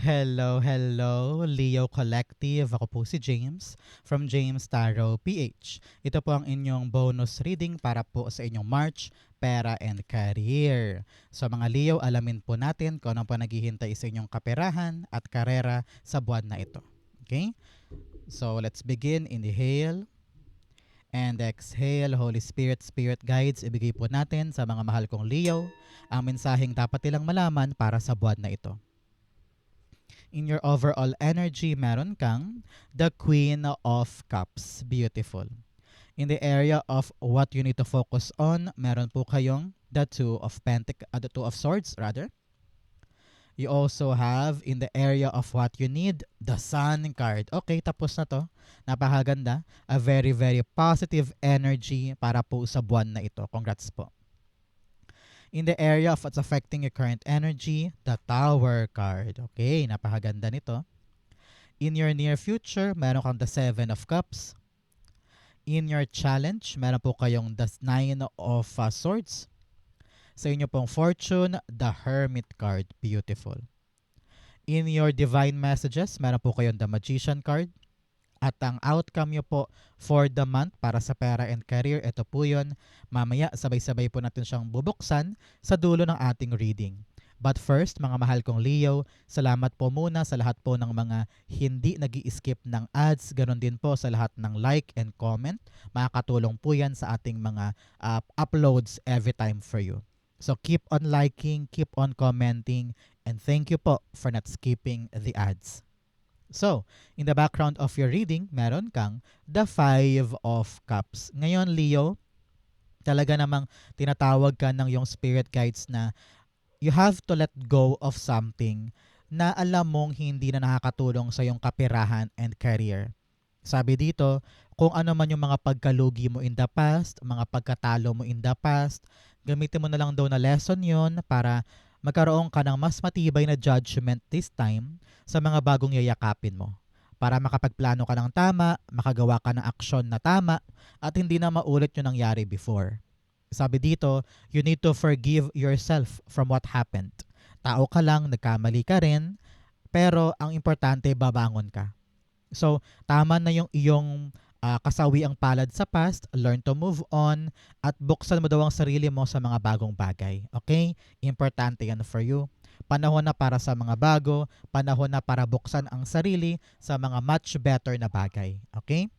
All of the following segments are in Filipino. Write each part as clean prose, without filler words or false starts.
Hello, hello, Leo Collective. Ako po si James from James Tarot PH. Ito po ang inyong bonus reading para po sa inyong March, pera and career. So mga Leo, alamin po natin kung ano po naghihintay sa inyong kaperahan at karera sa buwan na ito. Okay? So let's begin. Inhale and exhale. Holy Spirit, Spirit Guides, ibigay po natin sa mga mahal kong Leo ang mensaheng dapat nilang malaman para sa buwan na ito. In your overall energy, meron kang the Queen of Cups. Beautiful. In the area of what you need to focus on, meron po kayong the the Two of Swords rather. You also have in the area of what you need, the Sun card. Okay, tapos na to. Napakaganda. A very, very positive energy para po sa buwan na ito. Congrats po. In the area of what's affecting your current energy, the Tower card. Okay, napakaganda nito. In your near future, meron kang the Seven of Cups. In your challenge, meron po kayong the Nine of Swords. Sa inyo pong fortune, the Hermit card. Beautiful. In your divine messages, meron po kayong the Magician card. At ang outcome nyo po for the month para sa pera and career, ito po yun. Mamaya, sabay-sabay po natin siyang bubuksan sa dulo ng ating reading. But first, mga mahal kong Leo, salamat po muna sa lahat po ng mga hindi nag-i-skip ng ads. Ganon din po sa lahat ng like and comment. Makakatulong po yan sa ating mga uploads every time for you. So keep on liking, keep on commenting, and thank you po for not skipping the ads. So, in the background of your reading, meron kang the Five of Cups. Ngayon, Leo, talaga namang tinatawag ka ng yung spirit guides na you have to let go of something na alam mong hindi na nakakatulong sa yung kapirahan and career. Sabi dito, kung ano man yung mga pagkalugi mo in the past, mga pagkatalo mo in the past, gamitin mo na lang daw na lesson yon para magkaroon ka ng mas matibay na judgment this time sa mga bagong yayakapin mo. Para makapagplano ka ng tama, makagawa ka ng aksyon na tama, at hindi na maulit yung nangyari before. Sabi dito, you need to forgive yourself from what happened. Tao ka lang, nagkamali ka rin, pero ang importante, babangon ka. So, tama na yung iyong kasawi ang palad sa past, learn to move on, at buksan mo daw ang sarili mo sa mga bagong bagay. Okay? Importante yan for you. Panahon na para sa mga bago, panahon na para buksan ang sarili sa mga much better na bagay. Okay?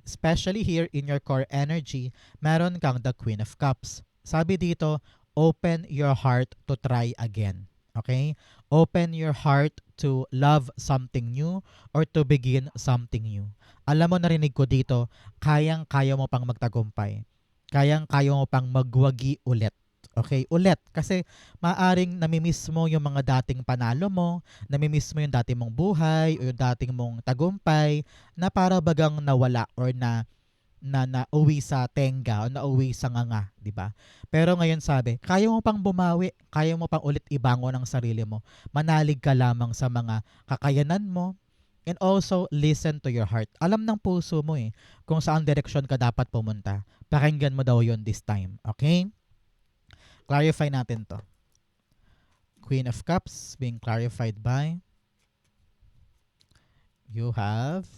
Especially here in your core energy, meron kang the Queen of Cups. Sabi dito, open your heart to try again. Okay? Open your heart to love something new or to begin something new. Alam mo, narinig ko dito, kayang-kaya mo pang magtagumpay. Kayang-kaya mo pang magwagi ulit. Okay, ulit. Kasi maaring namimiss mo yung mga dating panalo mo, namimiss mo yung dating mong buhay o yung dating mong tagumpay na para bagang nawala or na nauwi sa tenga o nauwi sa nganga, di ba? Pero ngayon sabi, kaya mo pang bumawi, kaya mo pang ulit ibangon ang sarili mo. Manalig ka lamang sa mga kakayanan mo and also listen to your heart. Alam ng puso mo kung saan direksyon ka dapat pumunta. Pakinggan mo daw yon this time, okay? Clarify natin to. Queen of Cups being clarified by you have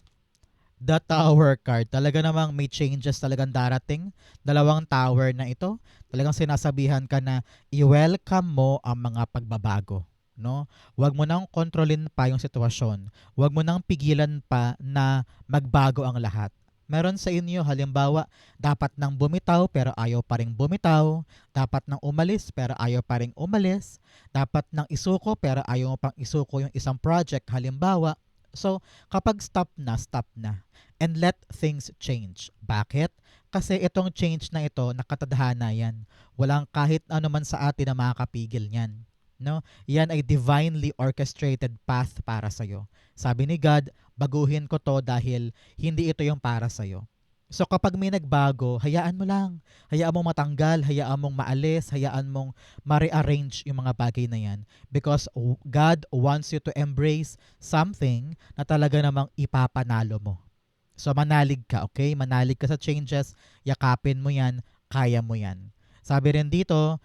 the Tower card. Talaga namang may changes talagang darating. Dalawang tower na ito. Talagang sinasabihan ka na i-welcome mo ang mga pagbabago. No? Huwag mo nang kontrolin pa yung sitwasyon. Huwag mo nang pigilan pa na magbago ang lahat. Meron sa inyo, halimbawa, dapat nang bumitaw pero ayaw pa rin bumitaw. Dapat nang umalis pero ayaw pa rin umalis. Dapat nang isuko pero ayaw mo pang isuko yung isang project, halimbawa. So, kapag stop na. And let things change. Bakit? Kasi itong change na ito, nakatadhana yan. Walang kahit ano man sa atin na makakapigil niyan. No? Yan ay divinely orchestrated path para sa'yo. Sabi ni God, baguhin ko to dahil hindi ito yung para sa'yo. So kapag may nagbago, hayaan mo lang. Hayaan mong matanggal, hayaan mong maalis, hayaan mong ma-rearrange yung mga bagay na yan. Because God wants you to embrace something na talaga namang ipapanalo mo. So manalig ka, okay? Manalig ka sa changes, yakapin mo yan, kaya mo yan. Sabi rin dito,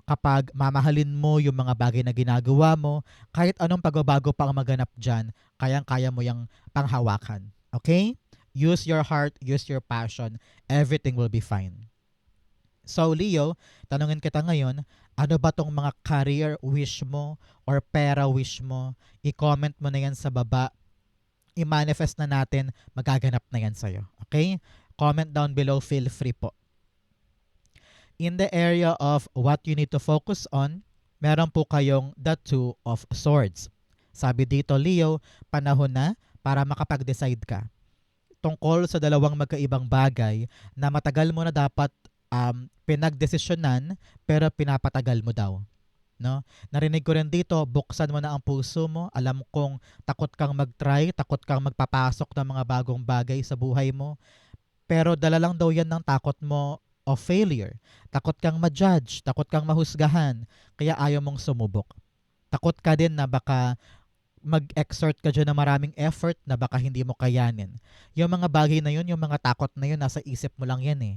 Kapag mamahalin mo yung mga bagay na ginagawa mo, kahit anong pagbabago pa ang maganap dyan, kayang-kaya mo yung panghawakan. Okay? Use your heart, use your passion, everything will be fine. So Leo, tanungin kita ngayon, ano ba tong mga career wish mo or pera wish mo? I-comment mo na yan sa baba. I-manifest na natin, magaganap na yan sa'yo. Okay? Comment down below, feel free po. In the area of what you need to focus on, meron po kayong the Two of Swords. Sabi dito, Leo, panahon na para makapag-decide ka tungkol sa dalawang magkaibang bagay na matagal mo na dapat pinagdesisyonan pero pinapatagal mo daw. No? Narinig ko rin dito, buksan mo na ang puso mo. Alam kong takot kang mag-try, takot kang magpapasok ng mga bagong bagay sa buhay mo. Pero dala lang daw yan ng takot mo of failure. Takot kang ma-judge, takot kang mahusgahan, kaya ayaw mong sumubok. Takot ka din na baka mag-exert ka dyan ng maraming effort na baka hindi mo kayanin. Yung mga bagay na yun, yung mga takot na yun, nasa isip mo lang yan eh.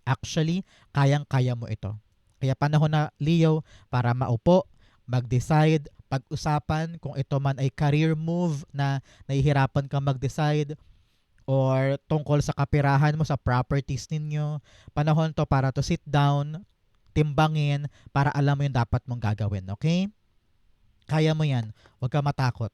Actually, kayang-kaya mo ito. Kaya panahon na, Leo, para maupo, mag-decide, pag-usapan kung ito man ay career move na nahihirapan kang mag-decide or tungkol sa kapirahan mo sa properties ninyo. Panahon to para to sit down, timbangin, para alam mo yung dapat mong gagawin. Okay? Kaya mo yan. Huwag ka matakot.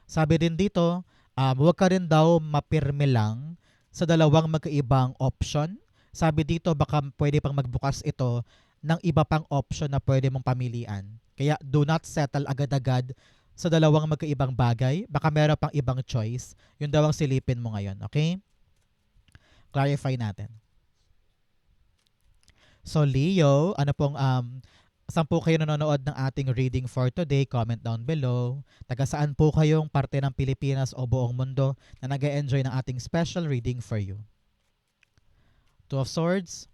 Sabi din dito, huwag ka rin daw mapirme lang sa dalawang magkaibang option. Sabi dito, baka pwede pang magbukas ito ng iba pang option na pwede mong pamilian. Kaya do not settle agad-agad sa dalawang magkaibang bagay. Baka meron pang ibang choice. Yun daw ang silipin mo ngayon. Okay? Clarify natin. So Leo, ano pong saan po kayo nanonood ng ating reading for today? Comment down below. Taga saan po kayong parte ng Pilipinas o buong mundo na nag-e-enjoy ng ating special reading for you? Two of Swords,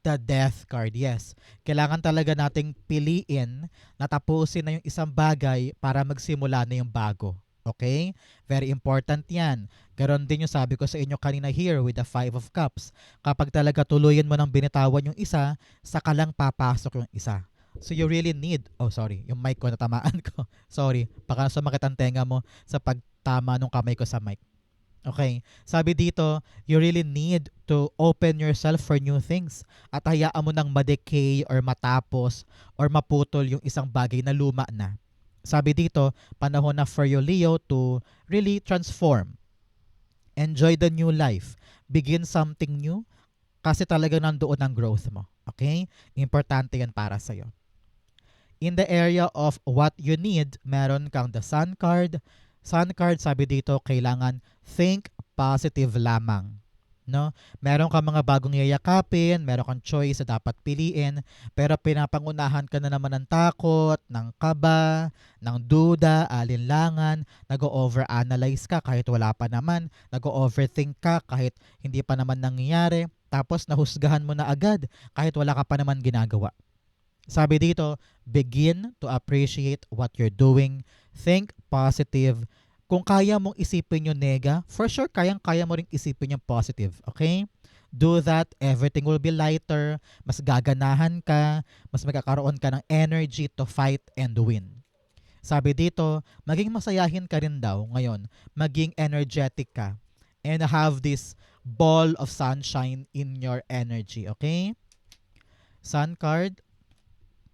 the Death card. Yes, kailangan talaga nating piliin na tapusin na yung isang bagay para magsimula na yung bago. Okay? Very important yan. Ganon din yung sabi ko sa inyo kanina here with the Five of Cups. Kapag talaga tuluyan mo nang binitawan yung isa, saka lang papasok yung isa. So you really need, oh sorry, yung mic ko natamaan ko. Sorry, baka sumakit ang tenga mo sa pagtama nung kamay ko sa mic. Okay, sabi dito, you really need to open yourself for new things at hayaan mo nang ma-decay or matapos or maputol yung isang bagay na luma na. Sabi dito, panahon na for you, Leo, to really transform. Enjoy the new life. Begin something new kasi talaga nandoon ang growth mo. Okay? Importante yan para sa'yo. In the area of what you need, meron kang the Sun card. Sun card, sabi dito, kailangan think positive lamang. No? Meron kang mga bagong yayakapin, meron kang choice na dapat piliin, pero pinapangunahan ka na naman ng takot, ng kaba, ng duda, alinlangan, nag-overanalyze ka kahit wala pa naman, nag-overthink ka kahit hindi pa naman nangyayari, tapos nahusgahan mo na agad kahit wala ka pa naman ginagawa. Sabi dito, begin to appreciate what you're doing, think positive. Kung kaya mong isipin yung nega, for sure kayang-kaya mo ring isipin yung positive, okay? Do that, everything will be lighter, mas gaganahan ka, mas magkakaroon ka ng energy to fight and win. Sabi dito, maging masayahin ka rin daw ngayon, maging energetic ka, and have this ball of sunshine in your energy, okay? Sun card,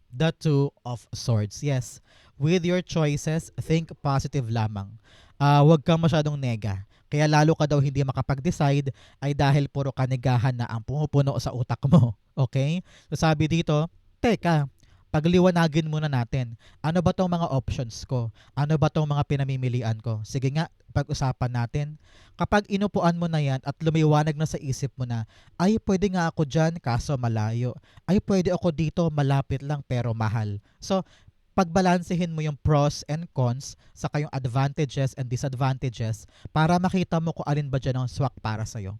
the Two of Swords. Yes, with your choices, think positive lamang. Huwag kang masyadong nega. Kaya lalo ka daw hindi makapag-decide ay dahil puro kanigahan na ang pumupuno sa utak mo. Okay? So sabi dito, teka, pagliwanagin muna natin. Ano ba tong mga options ko? Ano ba tong mga pinamimilian ko? Sige nga, pag-usapan natin. Kapag inupuan mo na yan at lumiwanag na sa isip mo na, ay pwede nga ako dyan kaso malayo. Ay pwede ako dito malapit lang pero mahal. So, pagbalansehin mo yung pros and cons sa kayong advantages and disadvantages para makita mo kung alin ba dyan ang swak para sa'yo.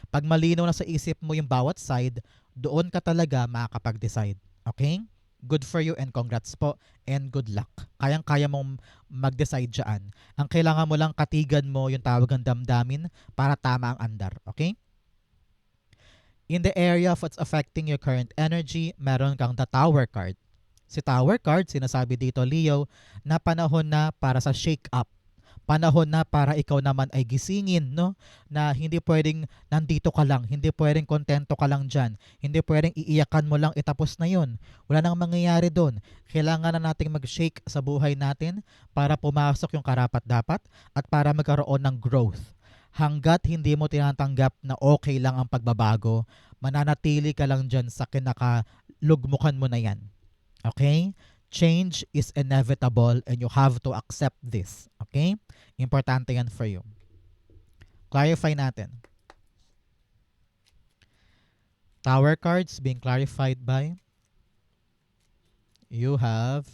Pag malinaw na sa isip mo yung bawat side, doon ka talaga makakapag-decide. Okay? Good for you and congrats po and good luck. Kayang-kaya mong mag-decide dyan. Ang kailangan mo lang katigan mo yung tawag ng damdamin para tama ang andar. Okay? In the area of what's affecting your current energy, meron kang the Tower card. Si Tower card, sinasabi dito Leo, na panahon na para sa shake up. Panahon na para ikaw naman ay gisingin, no? Na hindi pwedeng nandito ka lang, hindi pwedeng kontento ka lang dyan, hindi pwedeng iiyakan mo lang itapos na yon. Wala nang mangyayari doon. Kailangan na nating mag-shake sa buhay natin para pumasok yung karapat-dapat at para magkaroon ng growth. Hanggat hindi mo tinatanggap na okay lang ang pagbabago, mananatili ka lang dyan sa kinakalugmukan mo na yan. Okay? Change is inevitable and you have to accept this. Okay? Importante yan for you. Clarify natin. Tower cards being clarified by you have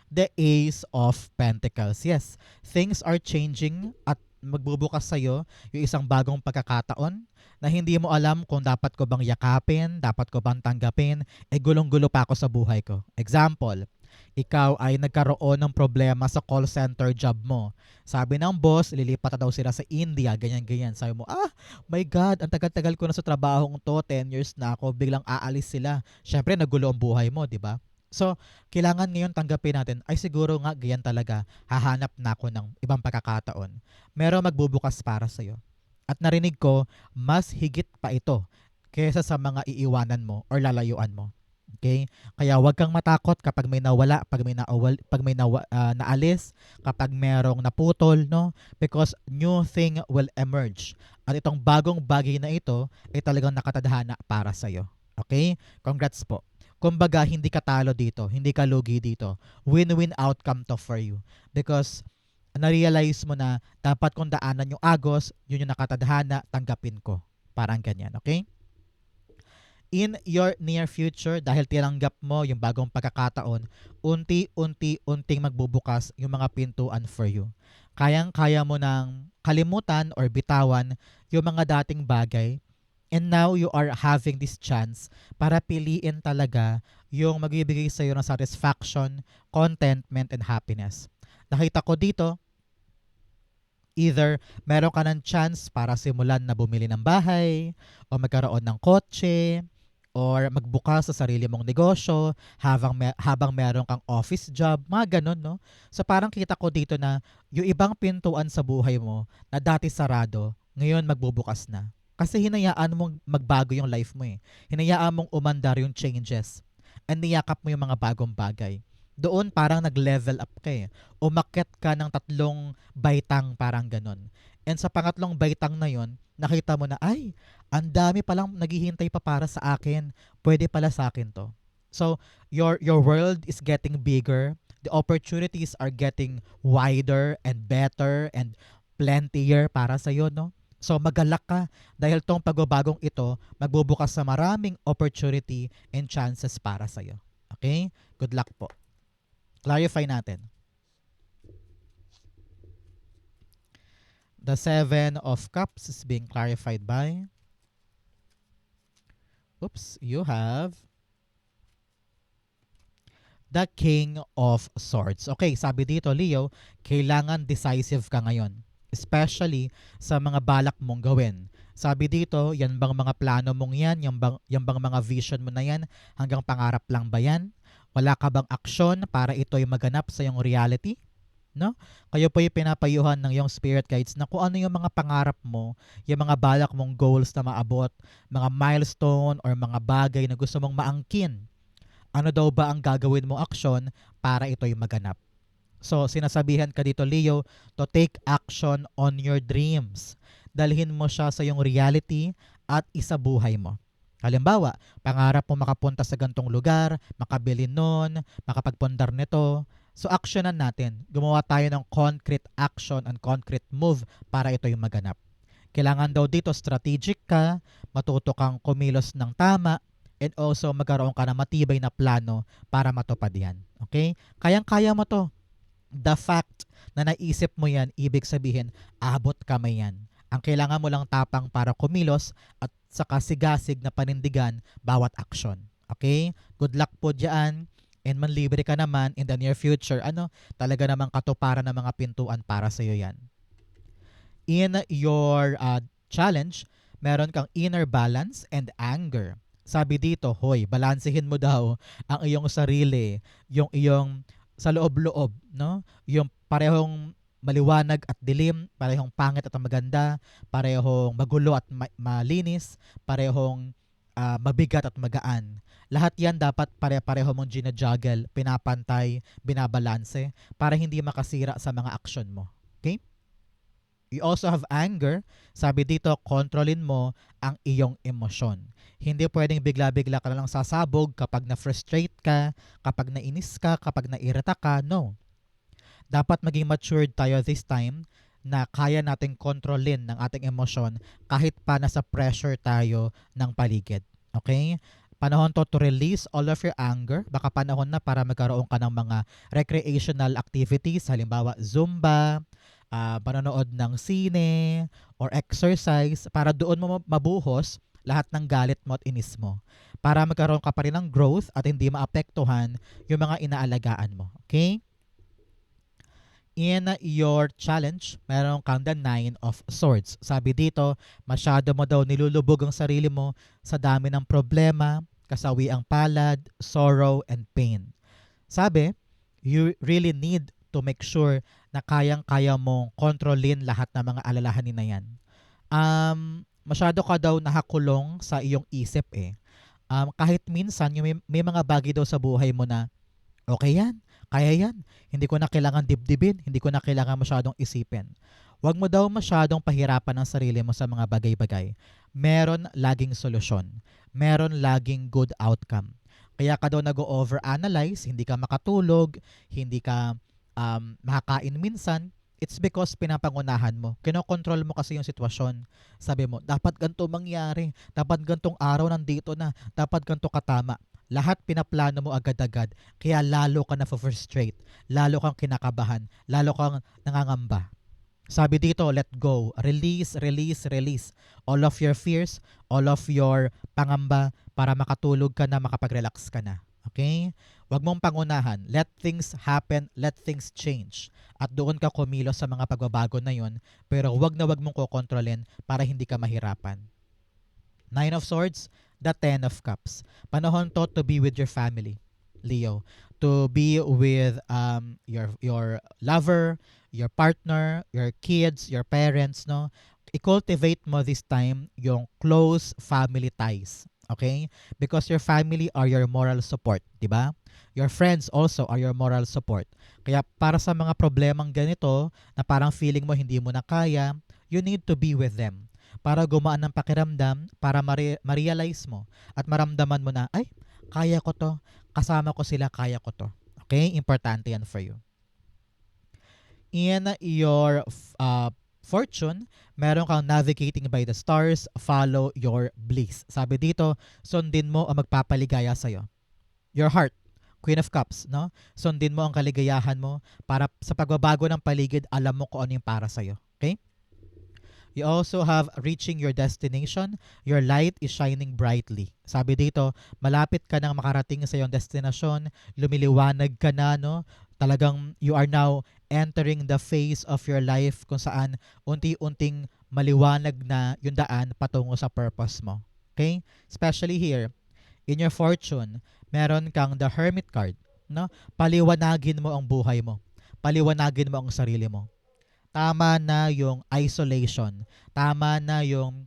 the Ace of Pentacles. Yes, things are changing at magbubukas sa'yo yung isang bagong pagkakataon na hindi mo alam kung dapat ko bang yakapin, dapat ko bang tanggapin, gulong-gulo pa ako sa buhay ko. Example, ikaw ay nagkaroon ng problema sa call center job mo. Sabi ng boss, lilipat na daw sila sa India, ganyan-ganyan. Sabi mo, my God, ang tagal-tagal ko na sa trabahong to, 10 years na ako, biglang aalis sila. Syempre, nagulo ang buhay mo, di ba? So, kailangan ngayon tanggapin natin, ay siguro nga ganyan talaga, hahanap na ako ng ibang pagkakataon. Merong magbubukas para sa'yo. At narinig ko, mas higit pa ito kaysa sa mga iiwanan mo or lalayuan mo. Okay? Kaya huwag kang matakot kapag may nawala, naalis, kapag merong naputol, no? Because new thing will emerge. At itong bagong bagay na ito ay talagang nakatadhana para sa'yo. Okay? Congrats po. Kumbaga, hindi ka talo dito, hindi ka lugi dito. Win-win outcome to for you. Because na-realize mo na dapat kong daanan yung agos, yun yung nakatadhana, tanggapin ko. Parang ganyan, okay? In your near future, dahil tinanggap mo yung bagong pagkakataon, unti-unting magbubukas yung mga pintuan for you. Kayang-kaya mo nang kalimutan or bitawan yung mga dating bagay. And now you are having this chance para piliin talaga yung magbibigay sa iyo ng satisfaction, contentment, and happiness. Nakita ko dito, either meron ka ng chance para simulan na bumili ng bahay, o magkaroon ng kotse, or magbukas sa sarili mong negosyo habang meron kang office job, mga ganun, no? So parang kita ko dito na yung ibang pintuan sa buhay mo na dati sarado, ngayon magbubukas na. Kasi hinayaan mong magbago yung life mo eh. Hinayaan mong umandar yung changes. And niyakap mo yung mga bagong bagay. Doon parang nag-level up ka eh. Umakyat ka ng 3 baitang parang ganun. And sa pangatlong baitang na yon, nakita mo na, ay, ang dami palang naghihintay pa para sa akin. Pwede pala sa akin to. So, your world is getting bigger. The opportunities are getting wider and better and plentier para sa'yo, no? So magalak ka dahil tong pagbabagong ito magbubukas sa maraming opportunity and chances para sa'yo. Okay? Good luck po. Clarify natin. The 7 of Cups is being clarified by you have the King of Swords. Okay, sabi dito Leo, kailangan decisive ka ngayon. Especially sa mga balak mong gawin. Sabi dito, yan bang mga plano mong yan? Yan bang mga vision mo na yan? Hanggang pangarap lang ba yan? Wala ka bang aksyon para ito'y maganap sa iyong reality? No? Kayo po yung pinapayuhan ng iyong spirit guides na kung ano yung mga pangarap mo, yung mga balak mong goals na maabot, mga milestone or mga bagay na gusto mong maangkin. Ano daw ba ang gagawin mong aksyon para ito'y maganap? So, sinasabihan ka dito, Leo, to take action on your dreams. Dalhin mo siya sa iyong reality at isabuhay mo. Halimbawa, pangarap mo makapunta sa gantong lugar, makabili nun, makapagpundar nito. So, actionan natin. Gumawa tayo ng concrete action and concrete move para ito yung maganap. Kailangan daw dito strategic ka, matuto kang kumilos ng tama, and also magkaroon ka ng matibay na plano para matupad yan. Okay? Kayang-kaya mo to. The fact na naisip mo yan, ibig sabihin, abot kamay yan. Ang kailangan mo lang tapang para kumilos at saka sigasig na panindigan bawat aksyon. Okay? Good luck po dyan. And manlibre ka naman in the near future. Talaga namang katuparan ng mga pintuan para sa'yo yan. In your challenge, meron kang inner balance and anger. Sabi dito, hoy, balansehin mo daw ang iyong sarili, yung iyong sa loob-loob, no? Yung parehong maliwanag at dilim, parehong pangit at maganda, parehong magulo at malinis, parehong mabigat at magaan. Lahat yan dapat pare-pareho mong ginajuggle, pinapantay, binabalanse para hindi makasira sa mga aksyon mo. Okay? You also have anger. Sabi dito, kontrolin mo ang iyong emosyon. Hindi pwedeng bigla-bigla ka na lang sasabog kapag na-frustrate ka, kapag nainis ka, kapag nairita ka. No. Dapat maging matured tayo this time na kaya nating kontrolin ng ating emosyon kahit pa nasa pressure tayo ng paligid. Okay? Panahon to release all of your anger. Baka panahon na para magkaroon ka ng mga recreational activities, halimbawa Zumba, panonood ng sine, or exercise para doon mo mabuhos lahat ng galit mo at inis mo. Para magkaroon ka pa rin ng growth at hindi maapektuhan yung mga inaalagaan mo. Okay? In your challenge, meron kang the 9 of Swords. Sabi dito, masyado mo daw nilulubog ang sarili mo sa dami ng problema, kasawiang palad, sorrow, and pain. Sabi, you really need to make sure na kayang-kaya mong kontrolin lahat ng mga alalahanin na yan. Masyado ka daw nakakulong sa iyong isip eh. Kahit minsan, may mga bagay daw sa buhay mo na okay yan, kaya yan. Hindi ko na kailangan dibdibin, hindi ko na kailangan masyadong isipin. Huwag mo daw masyadong pahirapan ang sarili mo sa mga bagay-bagay. Meron laging solusyon. Meron laging good outcome. Kaya ka daw nag-overanalyze, hindi ka makatulog, hindi ka makakain minsan. It's because pinapangunahan mo. Kinokontrol mo kasi yung sitwasyon. Sabi mo, dapat ganito mangyari. Dapat gantong araw nandito na. Dapat ganito katama. Lahat pinaplano mo agad-agad, kaya lalo ka na-frustrate, lalo kang kinakabahan, lalo kang nangangamba. Sabi dito, let go, release, release, release all of your fears, all of your pangamba para makatulog ka na, makapag-relax ka na. Okay? Huwag mong pangunahan. Let things happen, let things change. At doon ka kumilos sa mga pagbabago na yun, pero huwag na huwag mong kokontrolin para hindi ka mahirapan. 9 of Swords, the 10 of Cups. Panahon to be with your family, Leo. To be with your lover, your partner, your kids, your parents, no? I-cultivate mo this time yung close family ties. Okay? Because your family are your moral support, di ba? Your friends also are your moral support. Kaya para sa mga problemang ganito na parang feeling mo hindi mo na kaya, you need to be with them para gumaan ng pakiramdam, para ma-realize mo at maramdaman mo na, ay, kaya ko to, kasama ko sila, kaya ko to. Okay? Importante yan for you. In your fortune, meron kang navigating by the stars, follow your bliss. Sabi dito, sundin mo ang magpapaligaya sa'yo. Your heart, Queen of Cups, no? Sundin mo ang kaligayahan mo para sa pagbabago ng paligid, alam mo kung ano yung para sa'yo. Okay? You also have reaching your destination. Your light is shining brightly. Sabi dito, malapit ka nang makarating sa iyong destinasyon, lumiliwanag ka na, no? Talagang you are now entering the phase of your life kung saan unti-unting maliwanag na yung daan patungo sa purpose mo. Okay? Especially here, in your fortune, meron kang the Hermit card. No? Paliwanagin mo ang buhay mo. Paliwanagin mo ang sarili mo. Tama na yung isolation. Tama na yung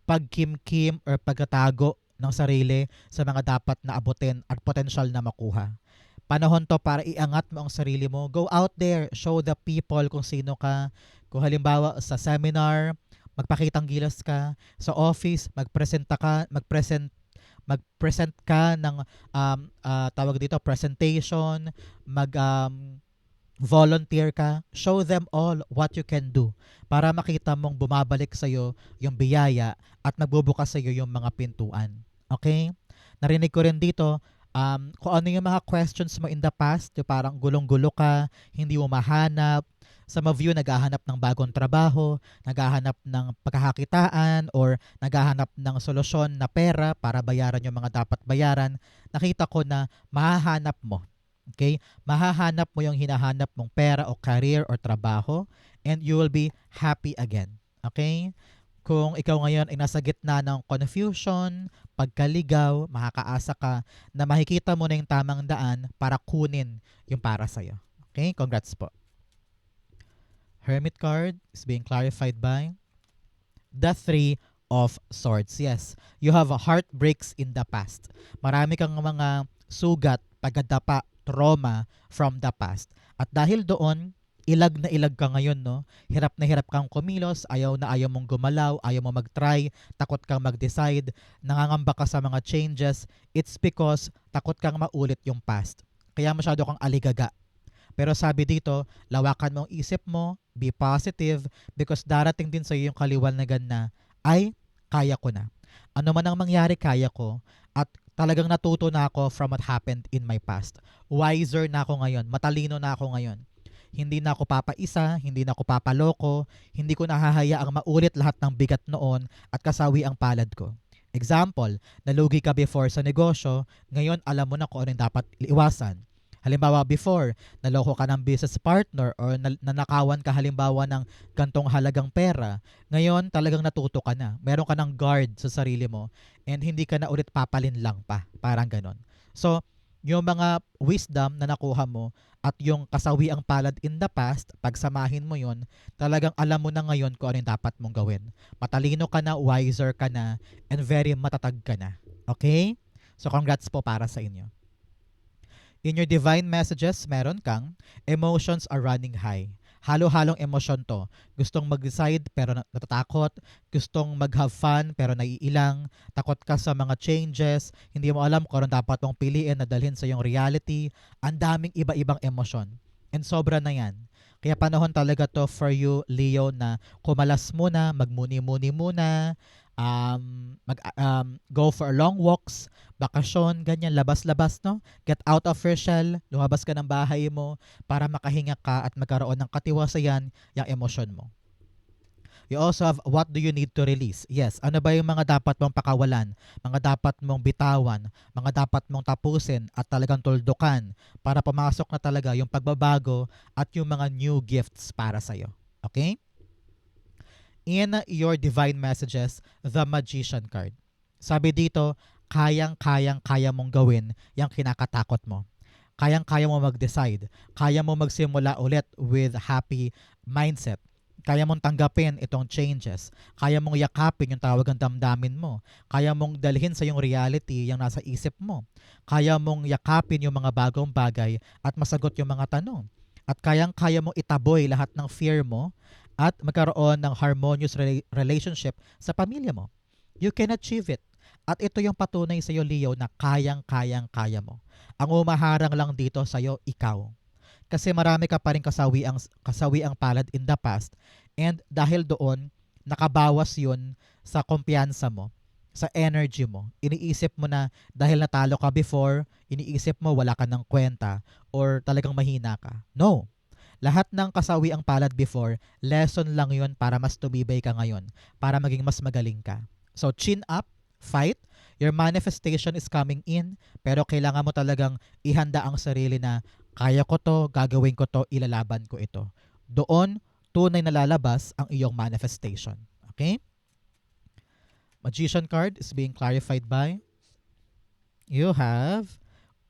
pagkimkim or pagkatago ng sarili sa mga dapat na abutin at potential na makuha. Panahon to para iangat mo ang sarili mo. Go out there, show the people kung sino ka. Kung halimbawa sa seminar, magpakitang gilas ka. Sa office, magpresent ka ng tawag dito presentation, volunteer ka, show them all what you can do para makita mong bumabalik sa'yo yung biyaya at nagbubukas sa'yo yung mga pintuan. Okay? Narinig ko rin dito, kung ano yung mga questions mo in the past, yung parang gulong-gulo ka, hindi mo mahanap, some of you naghahanap ng bagong trabaho, naghahanap ng pagkakakitaan, or naghahanap ng solusyon na pera para bayaran yung mga dapat bayaran, nakita ko na mahahanap mo. Okay? Mahahanap mo yung hinahanap mong pera o career or trabaho and you will be happy again. Okay? Kung ikaw ngayon ay nasa gitna ng confusion, pagkaligaw, makakaasa ka na makikita mo na yung tamang daan para kunin yung para sa'yo. Okay? Congrats po. Hermit card is being clarified by the Three of Swords. Yes, you have heartbreaks in the past. Marami kang mga sugat, pagkadapa, trauma from the past. At dahil doon, ilag na ilag ka ngayon, no? Hirap na hirap kang kumilos, ayaw na ayaw mong gumalaw, ayaw mo mag-try, takot kang mag-decide, nangangamba ka sa mga changes. It's because takot kang maulit yung past. Kaya masyado kang aligaga. Pero sabi dito, lawakan mo ang isip mo, be positive, because darating din sa iyo yung kaliwanagan na, ay, kaya ko na. Ano man ang mangyari, kaya ko. At talagang natuto na ako from what happened in my past. Wiser na ako ngayon, matalino na ako ngayon. Hindi na ako papaisa, hindi na ako papaloko, hindi ko nahahayaang maulit lahat ng bigat noon at kasawi ang palad ko. Example, nalugi ka before sa negosyo, ngayon alam mo na kung ano yung dapat iwasan. Halimbawa, before, naloko ka ng business partner or nanakawan ka halimbawa ng gantong halagang pera. Ngayon, talagang natuto ka na. Meron ka ng guard sa sarili mo and hindi ka na ulit papalin lang pa. Parang ganon. So, yung mga wisdom na nakuha mo at yung kasawiang palad in the past, pagsamahin mo yon, talagang alam mo na ngayon kung ano yung dapat mong gawin. Matalino ka na, wiser ka na, and very matatag ka na. Okay? So, congrats po para sa inyo. In your divine messages, meron kang emotions are running high. Halo-halong emosyon to. Gustong mag-decide pero natatakot. Gustong mag-have fun pero naiilang. Takot ka sa mga changes. Hindi mo alam kung ano dapat mong piliin na dalhin sa iyong reality. Ang daming iba-ibang emosyon. And sobra na yan. Kaya panahon talaga to for you, Leo, na kumalas muna, magmuni-muni muna, go for long walks, bakasyon, ganyan, labas-labas, no? Get out of your shell, lumabas ka ng bahay mo para makahinga ka at magkaroon ng katiwasayan yung emosyon mo. You also have what do you need to release? Yes, ano ba yung mga dapat mong pakawalan, mga dapat mong bitawan, mga dapat mong tapusin at talagang tuldukan para pumasok na talaga yung pagbabago at yung mga new gifts para sa'yo. Okay? In your divine messages, the Magician card. Sabi dito, kaya mong gawin yung kinakatakot mo. Kaya mo mag-decide. Kaya mo magsimula ulit with happy mindset. Kaya mong tanggapin itong changes. Kaya mong yakapin yung tawag ng damdamin mo. Kaya mong dalhin sa yung reality yung nasa isip mo. Kaya mong yakapin yung mga bagong bagay at masagot yung mga tanong. At kaya mong itaboy lahat ng fear mo at magkaroon ng harmonious relationship sa pamilya mo. You can achieve it. At ito yung patunay sa iyo, Leo, na kaya mo. Ang umaharang lang dito sa iyo, ikaw. Kasi marami ka pa rin kasawiang palad in the past and dahil doon, nakabawas yun sa kumpiyansa mo, sa energy mo. Iniisip mo na dahil natalo ka before, iniisip mo wala ka ng kwenta or talagang mahina ka. No. Lahat ng kasawiang palad before, lesson lang yun para mas tumibay ka ngayon, para maging mas magaling ka. So chin up, fight, your manifestation is coming in, pero kailangan mo talagang ihanda ang sarili na kaya ko to, gagawin ko to, ilalaban ko ito. Doon, tunay na lalabas ang iyong manifestation. Okay? Magician card is being clarified by you have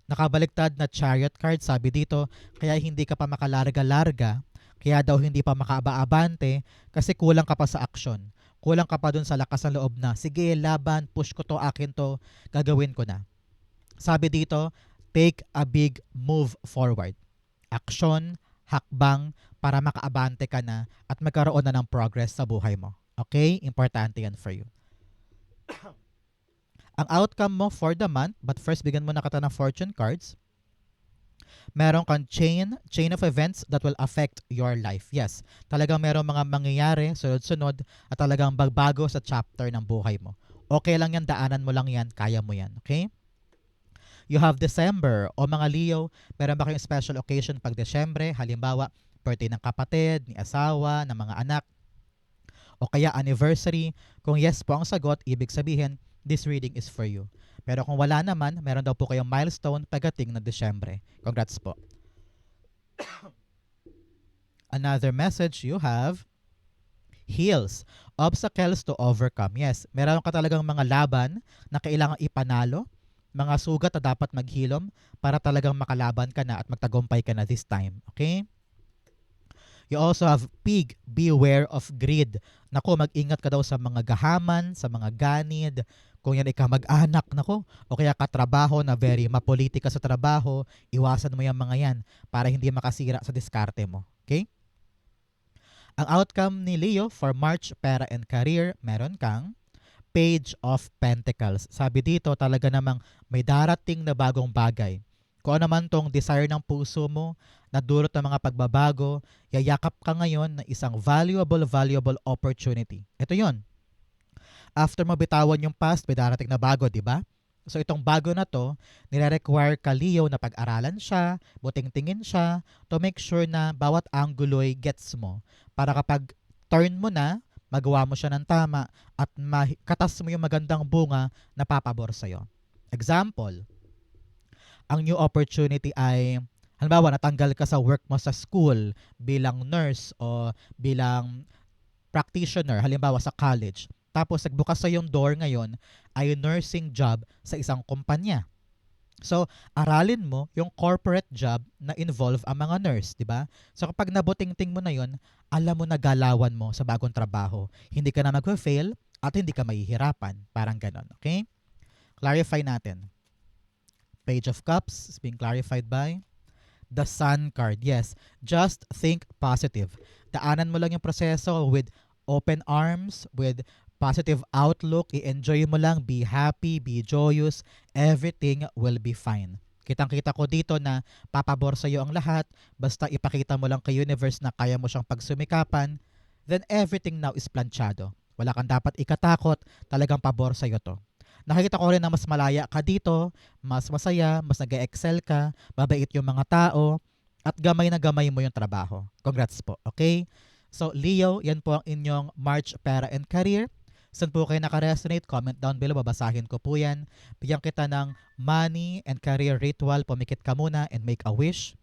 nakabaliktad na Chariot card. Sabi dito, kaya hindi ka pa makalarga-larga, kaya daw hindi pa makaaba-abante kasi kulang ka pa sa aksyon. Kulang ka pa dun sa lakas ng loob na, sige, laban, push ko to, akin to, gagawin ko na. Sabi dito, take a big move forward. Aksyon, hakbang, para makaabante ka na at magkaroon na ng progress sa buhay mo. Okay? Importante yan for you. Ang outcome mo for the month, but first bigyan mo na kita ng fortune cards. Meron kang chain of events that will affect your life. Yes, talagang meron mga mangyayari, sunod-sunod, at talagang bagbago sa chapter ng buhay mo. Okay lang yan, daanan mo lang yan, kaya mo yan. Okay? You have December. O mga Leo, meron ba kayong special occasion pag Desyembre? Halimbawa, birthday ng kapatid, ni asawa, ng mga anak, o kaya anniversary. Kung yes po ang sagot, ibig sabihin, this reading is for you. Pero kung wala naman, meron daw po kayong milestone pagdating ng Desyembre. Congrats po. Another message you have Hills, obstacles to overcome. Yes, meron ka talagang mga laban na kailangang ipanalo, mga sugat na dapat maghilom para talagang makalaban ka na at magtagumpay ka na this time. Okay? You also have pig, beware of greed. Nako, mag-ingat ka daw sa mga gahaman, sa mga ganid. Kung yan ay kamag-anak, nako, o kaya katrabaho na very mapolitika sa trabaho, iwasan mo yung mga yan para hindi makasira sa diskarte mo. Okay? Ang outcome ni Leo for March, pera and career, meron kang Page of Pentacles. Sabi dito talaga namang may darating na bagong bagay. Kung ano man tong desire ng puso mo na dulot ng mga pagbabago, yayakap ka ngayon ng isang valuable opportunity. Ito yon. After mo bitawan yung past, may darating na bago, di ba? So itong bago na to, nire-require ka Leo na pag-aralan siya, buting tingin siya, to make sure na bawat anggulo'y gets mo. Para kapag turn mo na, magawa mo siya ng tama at katas mo yung magandang bunga na papabor sa'yo. Example, ang new opportunity ay, halimbawa, natanggal ka sa work mo sa school bilang nurse o bilang practitioner, halimbawa sa college. Tapos nagbukas sa yung door ngayon ay nursing job sa isang kumpanya. So, aralin mo yung corporate job na involve ang mga nurse, di ba? So, kapag nabutingting mo na yon, alam mo na galawan mo sa bagong trabaho. Hindi ka na mag-fail at hindi ka mahihirapan. Parang ganon, okay? Clarify natin. Page of Cups is being clarified by the Sun card. Yes, just think positive. Daanan mo lang yung proseso with open arms, with positive outlook, i-enjoy mo lang, be happy, be joyous, everything will be fine. Kitang-kita ko dito na papabor sa iyo ang lahat, basta ipakita mo lang kay universe na kaya mo siyang pagsumikapan, then everything now is planchado. Wala kang dapat ikatakot, talagang pabor sa iyo to. Nakikita ko rin na mas malaya ka dito, mas masaya, mas nag-excel ka, mabait yung mga tao, at gamay na gamay mo yung trabaho. Congrats po, okay? So Leo, yan po ang inyong March pera and career. Saan po kayo nakaresonate? Comment down below, babasahin ko po yan. Bigyan kita ng money and career ritual. Pumikit ka muna and make a wish.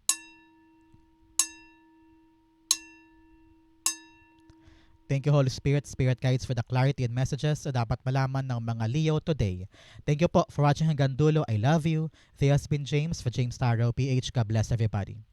Thank you, Holy Spirit, Spirit Guides, for the clarity and messages na dapat malaman ng mga Leo today. Thank you po for watching hanggang dulo. I love you. This has been James for James Tarot PH. God bless everybody.